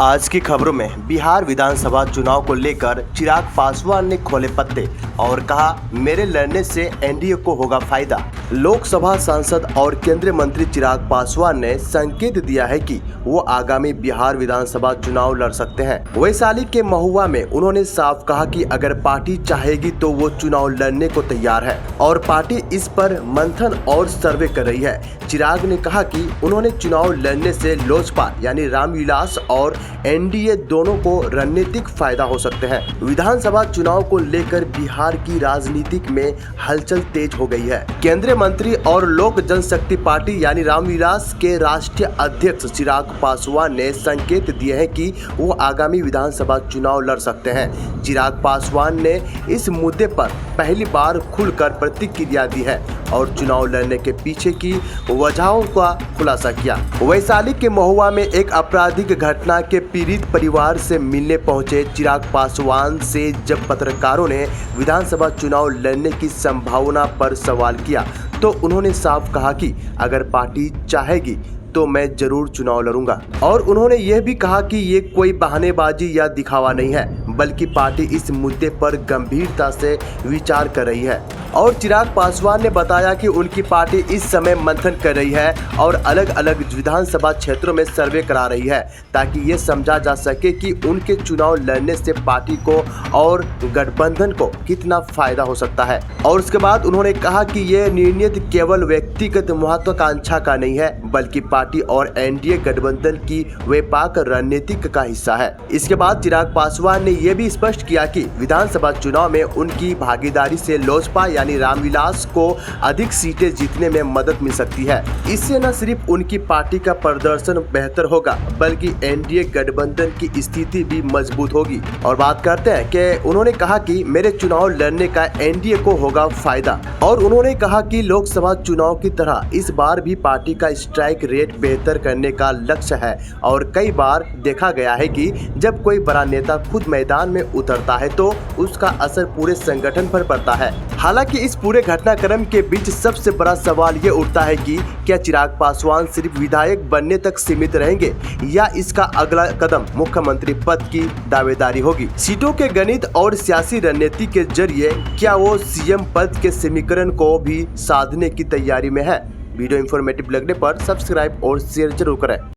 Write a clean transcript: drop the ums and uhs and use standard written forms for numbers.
आज की खबरों में बिहार विधानसभा चुनाव को लेकर चिराग पासवान ने खोले पत्ते और कहा, मेरे लड़ने से एनडीए को होगा फायदा। लोकसभा सांसद और केंद्रीय मंत्री चिराग पासवान ने संकेत दिया है कि वो आगामी बिहार विधानसभा चुनाव लड़ सकते हैं। वैशाली के महुआ में उन्होंने साफ कहा कि अगर पार्टी चाहेगी तो वो चुनाव लड़ने को तैयार है और पार्टी इस पर मंथन और सर्वे कर रही है। चिराग ने कहा कि उन्होंने चुनाव लड़ने से लोजपा यानी रामविलास और एनडीए दोनों को रणनीतिक फायदा हो सकते हैं। विधानसभा चुनाव को लेकर बिहार की राजनीतिक में हलचल तेज हो गई है। केंद्रीय मंत्री और लोक जनशक्ति पार्टी यानी रामविलास के राष्ट्रीय अध्यक्ष चिराग पासवान ने संकेत दिए हैं कि वो आगामी विधानसभा चुनाव लड़ सकते हैं। चिराग पासवान ने इस मुद्दे पर पहली बार खुलकर प्रतिक्रिया दी है और चुनाव लड़ने के पीछे की वजहों का खुलासा किया। वैशाली के महुआ में एक आपराधिक घटना के पीड़ित परिवार से मिलने पहुंचे चिराग पासवान से जब पत्रकारों ने विधानसभा चुनाव लड़ने की संभावना पर सवाल किया तो उन्होंने साफ कहा कि अगर पार्टी चाहेगी तो मैं जरूर चुनाव लड़ूंगा। और उन्होंने यह भी कहा कि ये कोई बहानेबाजी या दिखावा नहीं है, बल्कि पार्टी इस मुद्दे पर गंभीरता से विचार कर रही है। और चिराग पासवान ने बताया कि उनकी पार्टी इस समय मंथन कर रही है और अलग अलग विधानसभा क्षेत्रों में सर्वे करा रही है ताकि ये समझा जा सके कि उनके चुनाव लड़ने से पार्टी को और गठबंधन को कितना फायदा हो सकता है। और उसके बाद उन्होंने कहा कि ये निर्णय केवल व्यक्तिगत महत्वाकांक्षा का नहीं है, बल्कि पार्टी और एनडीए गठबंधन की व्यापक रणनीति का हिस्सा है। इसके बाद चिराग पासवान ने यह भी स्पष्ट किया कि विधानसभा चुनाव में उनकी भागीदारी से लोजपा यानी रामविलास को अधिक सीटें जीतने में मदद मिल सकती है। इससे न सिर्फ उनकी पार्टी का प्रदर्शन बेहतर होगा, बल्कि एनडीए गठबंधन की स्थिति भी मजबूत होगी। और बात करते हैं कि उन्होंने कहा कि मेरे चुनाव लड़ने का एनडीए को होगा फायदा। और उन्होंने कहा कि लोकसभा चुनाव की तरह इस बार भी पार्टी का स्ट्राइक रेट बेहतर करने का लक्ष्य है और कई बार देखा गया है कि जब कोई बड़ा नेता खुद मैदान में उतरता है तो उसका असर पूरे संगठन पर पड़ता है। हालांकि इस पूरे घटनाक्रम के बीच सबसे बड़ा सवाल ये उठता है कि क्या चिराग पासवान सिर्फ विधायक बनने तक सीमित रहेंगे या इसका अगला कदम मुख्यमंत्री पद की दावेदारी होगी। सीटों के गणित और सियासी रणनीति के जरिए क्या वो सीएम पद के समीकरण को भी साधने की तैयारी में है। वीडियो इंफॉर्मेटिव लगने पर सब्सक्राइब और शेयर जरूर करें।